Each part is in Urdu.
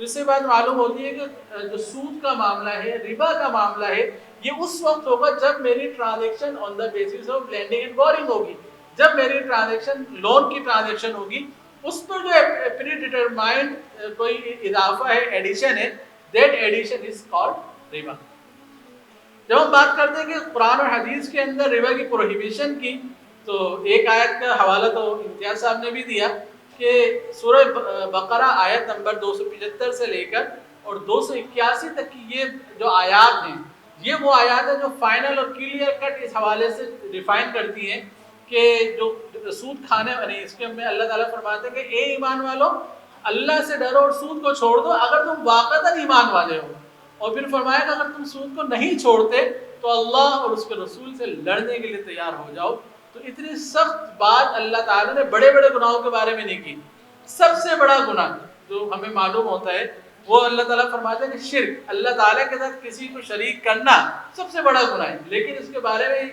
اس سے بات معلوم ہوتی ہے کہ جو سود کا معاملہ ہے، ربا کا معاملہ ہے، یہ اس وقت ہوگا جب میری transaction on the basis of lending and boring ہوگی، جب میری ٹرانزیکشن لون کی ٹرانزیکشن ہوگی، اس پر جو پری ڈیٹرمائنڈ کوئی اضافہ ہے، ایڈیشن ہے، دیٹ ایڈیشن از کالڈ ربا۔ جب ہم بات کرتے ہیں کہ قرآن اور حدیث کے اندر ربا کی پروہیبیشن کی، تو ایک آیت کا حوالہ تو امتیاز صاحب نے بھی دیا کہ سورہ بقرہ آیت نمبر 275 سے لے کر اور 281 تک کی یہ جو آیات ہیں، یہ وہ آیات ہیں جو فائنل اور کلیئر کٹ اس حوالے سے ڈیفائن کرتی ہیں کہ جو سود کھانے والے، اس کے میں اللہ تعالیٰ فرماتے ہیں کہ اے ایمان والو، اللہ سے ڈرو اور سود کو چھوڑ دو اگر تم واقعتاً ایمان والے ہو۔ اور پھر فرمایا کہ اگر تم سود کو نہیں چھوڑتے تو اللہ اور اس کے رسول سے لڑنے کے لیے تیار ہو جاؤ۔ تو اتنی سخت بات اللہ تعالیٰ نے بڑے بڑے گناہوں کے بارے میں نہیں کی۔ سب سے بڑا گناہ جو ہمیں معلوم ہوتا ہے وہ اللہ تعالیٰ فرماتے ہیں کہ شرک، اللہ تعالیٰ کے ساتھ کسی کو شریک کرنا سب سے بڑا گناہ ہے، لیکن اس کے بارے میں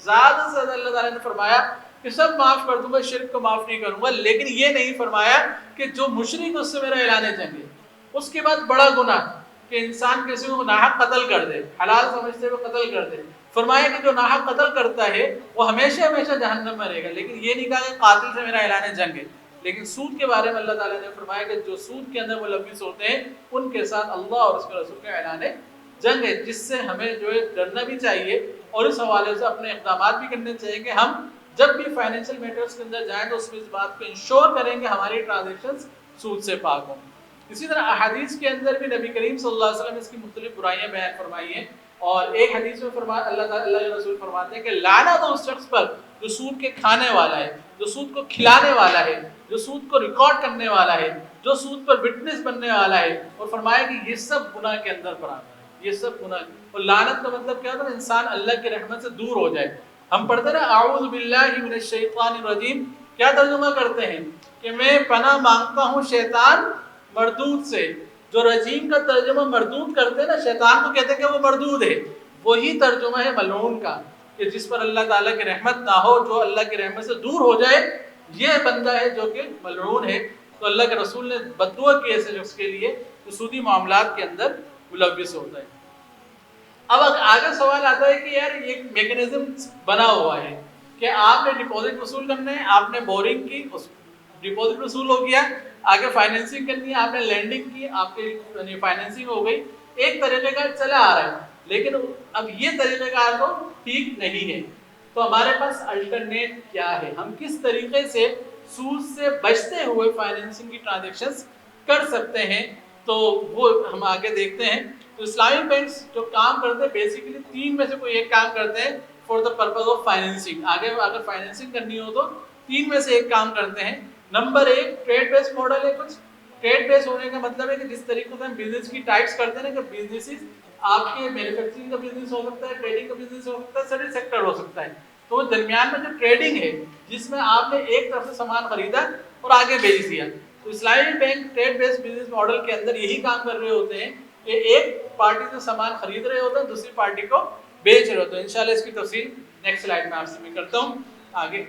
زیادہ سے زیادہ اللہ تعالیٰ نے فرمایا کہ سب معاف کر دوں گا، شرک کو معاف نہیں کروں گا، لیکن یہ نہیں فرمایا کہ جو مشرک اس سے میرا اعلان جنگ ہے۔ اس کے بعد بڑا گناہ کہ انسان کسی کو ناحق قتل کر دے، حلال سمجھتے ہوئے قتل کر دے، فرمایا کہ جو ناحق قتل کرتا ہے وہ ہمیشہ ہمیشہ جہنم میں رہے گا، لیکن یہ نہیں کہا کہ قاتل سے میرا اعلان جنگ ہے۔ لیکن سود کے بارے میں اللہ تعالیٰ نے فرمایا کہ جو سود کے اندر ملوث ہوتے ہیں ان کے ساتھ اللہ اور اس کے رسول کا اعلان جنگ ہے، جس سے ہمیں جو ہے ڈرنا بھی چاہیے اور اس حوالے سے اپنے اقدامات بھی کرنے چاہیے کہ ہم جب بھی فائنینشیل میٹرز کے اندر جائیں تو اس میں اس بات کو انشور کریں کہ ہماری ٹرانزیکشنز سود سے پاک ہوں۔ اسی طرح احادیث کے اندر بھی نبی کریم صلی اللہ علیہ وسلم اس کی مختلف برائیاں بیان فرمائی ہیں، اور ایک حدیث میں اللہ کے رسول فرماتے ہیں کہ لعنت ہو اس شخص پر جو سود کے کھانے والا ہے، جو سود کو کھلانے والا ہے، جو سود کو ریکارڈ کرنے والا ہے، جو سود پر وٹنس بننے والا ہے، اور فرمایا کہ یہ سب گناہ کے اندر پر آتا ہے، یہ سب گناہ۔ اور لعنت کا مطلب کیا ہوتا ہے؟ انسان اللہ کی رحمت سے دور ہو جائے۔ ہم پڑھتے ہیں اعوذ باللہ من الشیطان الرجیم، کیا ترجمہ کرتے ہیں کہ میں پناہ مانگتا ہوں شیطان مردود سے۔ جو رجیم کا ترجمہ مردود کرتے ہیں نا، شیطان کو کہتے ہیں کہ وہ مردود ہے، وہی ترجمہ ہے ملعون کا، کہ جس پر اللہ تعالیٰ کی رحمت نہ ہو، جو اللہ کی رحمت سے دور ہو جائے، یہ بندہ ہے جو کہ ملعون ہے۔ تو اللہ کے رسول نے بد دعا کی ایسے شخص کے لیے جو سودی معاملات کے اندر ملوث ہوتا ہے۔ اب آگے سوال آتا ہے کہ یار یہ میکینزم بنا ہوا ہے کہ آپ نے ڈپازٹ وصول کرنا ہے، آپ نے بورنگ کی، ڈپازٹ وصول ہو گیا، آگے فائنینسنگ کرنی ہے، آپ نے لینڈنگ کی، آپ کی فائنینسنگ ہو گئی، ایک طریقہ کار چلا آ رہا ہے، لیکن اب یہ طریقہ کار تو ٹھیک نہیں ہے۔ تو ہمارے پاس الٹرنیٹ کیا ہے؟ ہم کس طریقے سے سود سے بچتے ہوئے فائنینسنگ کی ٹرانزیکشنز کر سکتے ہیں؟ تو وہ ہم آگے دیکھتے ہیں۔ تو اسلامی بینکس جو کام کرتے ہیں بیسیکلی تین میں سے کوئی ایک کام کرتے ہیں for the purpose of financing. آگے اگر فائنینسنگ کرنی ہو تو تین میں سے ایک کام کرتے ہیں۔ نمبر ایک ٹریڈ بیس ماڈل ہے۔ کچھ ٹریڈ بیس ہونے کا مطلب ہے کہ جس طریقے سے ہم بزنس کی ٹائپس کرتے ہیں نا، کہ بزنس آپ کے مینوفیکچرنگ کا بزنس ہو سکتا ہے، ٹریڈنگ کا بزنس ہو سکتا ہے، سروس سیکٹر ہو سکتا ہے۔ تو درمیان میں جو ٹریڈنگ ہے جس میں آپ نے ایک طرف سے سامان خریدا اور آگے بیچ دیا، تو اسلامی بینک ٹریڈ بیس بزنس ماڈل کے اندر یہی کام کر رہے ہوتے ہیں کہ ایک پارٹی سے سامان خرید رہے ہوتے ہیں، دوسری پارٹی کو بیچ رہے ہوتے ہیں۔ انشاءاللہ اس کی تفصیل نیکسٹ سلائیڈ میں آپ سے میں کرتا ہوں آگے۔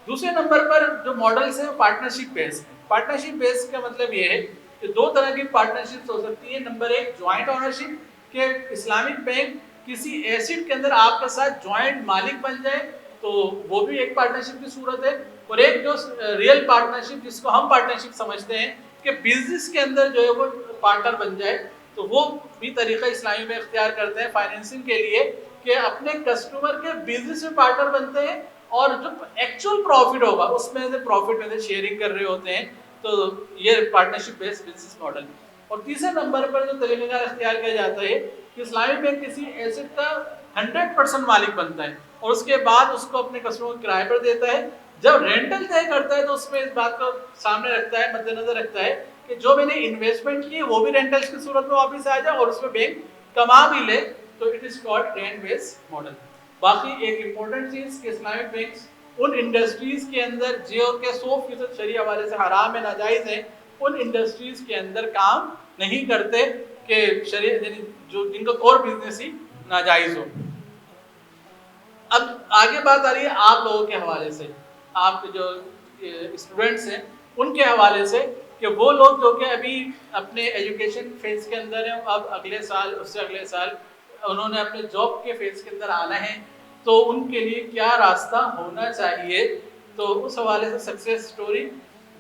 دوسرے نمبر پر جو ماڈلز ہیں پارٹنرشپ بیس ہیں۔ پارٹنرشپ بیس کا مطلب یہ ہے کہ دو طرح کی پارٹنرشپ ہو سکتی ہیں۔ نمبر ایک جوائنٹ اونرشپ، کہ اسلامک بینک کسی ایسٹ کے اندر آپ کے ساتھ جوائنٹ مالک بن جائے، تو وہ بھی ایک پارٹنرشپ کی صورت ہے۔ اور ایک جو ریئل پارٹنرشپ جس کو ہم پارٹنرشپ سمجھتے ہیں کہ بزنس کے اندر جو ہے وہ پارٹنر بن جائے، تو وہ بھی طریقہ اسلامی میں اختیار کرتے ہیں فائنینسنگ کے لیے کہ اپنے کسٹمر کے بزنس میں پارٹنر بنتے ہیں اور جو ایکچوئل پروفٹ ہوگا اس میں سے پروفٹ میں سے شیئرنگ کر رہے ہوتے ہیں۔ تو یہ پارٹنرشپ بیس بزنس ماڈل۔ اور تیسرے نمبر پر جو طریقہ کار اختیار کیا جاتا ہے کہ اسلامی بینک کسی ایسٹ کا 100% مالک بنتا ہے اور اس کے بعد اس کو اپنے کسٹمر کو کرائے پر دیتا ہے۔ جب رینٹل طے کرتا ہے تو اس میں اس بات کو سامنے رکھتا ہے، مد نظر رکھتا ہے کہ جو میں نے انویسٹمنٹ کی وہ بھی رینٹلز کی صورت میں واپس آ جائے اور اس میں بینک کما بھی لے، تو it is called rent base model. باقی ایک امپورٹنٹ چیز کہ اسلامک بینکس ان انڈسٹریز کے اندر جو کہ 100% شرعی حوالے سے حرام ہے، ناجائز ہیں، ان انڈسٹریز کے اندر کام نہیں کرتے کہ شریعت جو جن کا کور بزنس ہی ناجائز ہو۔ اب آگے بات آ رہی ہے آپ لوگوں کے حوالے سے، آپ کے جو اسٹوڈنٹس ہیں ان کے حوالے سے کہ وہ لوگ جو کہ ابھی اپنے ایجوکیشن فیز کے اندر ہیں، اب اگلے سال اس سے اگلے سال انہوں نے اپنے جاب کے فیز کے اندر آنا ہے، تو ان کے لیے کیا راستہ ہونا چاہیے. تو اس حوالے سے سکسیس سٹوری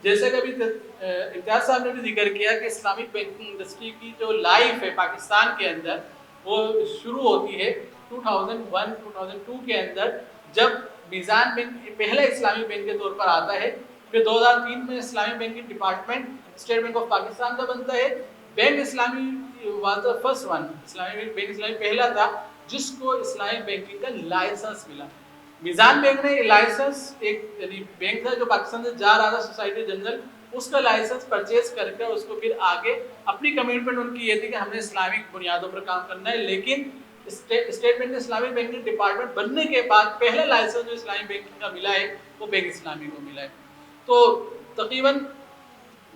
جیسے کہ ابھی امتیاز صاحب نے بھی ذکر کیا کہ اسلامک بینکنگ انڈسٹری کی جو لائف ہے پاکستان کے اندر وہ شروع ہوتی ہے 2001-2002 کے اندر، جب میزان بینک پہلا اسلامی بینک کے طور پر آتا ہے. پھر 2003 میں اسلامی banking department state bank of Pakistan کا بنتا ہے. بینک اسلامی واز دا فرسٹ ون، اسلامی بینک اسلامی پہلا تھا جس کو اسلامی بینکنگ کا لائسنس ملا. میزان بینک نے لائسنس ایک یعنی بینک تھا جو پاکستان سے جا رہا تھا سوسائٹی جنرل، اس کا لائسنس پرچیز کر کے اس کو پھر آگے اپنی کمٹمنٹ ان کی یہ تھی کہ ہم نے اسلامک بنیادوں پر کام کرنا ہے. لیکن state bank Islamic banking department بننے کے بعد پہلا لائسنس جو اسلامی بینکنگ کا ملا ہے وہ بینک اسلامی کو ملا ہے. تو تقریباً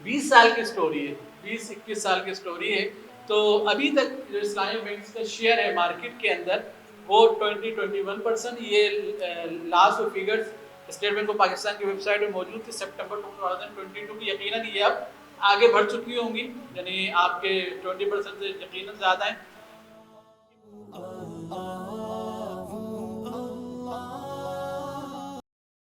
20 سال کی سٹوری ہے، 20-21 سال کی سٹوری ہے. تو ابھی تک جو اسلامی بینکس کا شیئر ہے مارکیٹ کے اندر وہ 20-21%. یہ last figures state bank of Pakistan کی ویب سائٹ میں موجود تھی سپٹمبر 2022 کی. یقیناً یہ اب آگے بڑھ چکی ہوں گی، یعنی آپ کے 20% سے یقیناً زیادہ ہیں.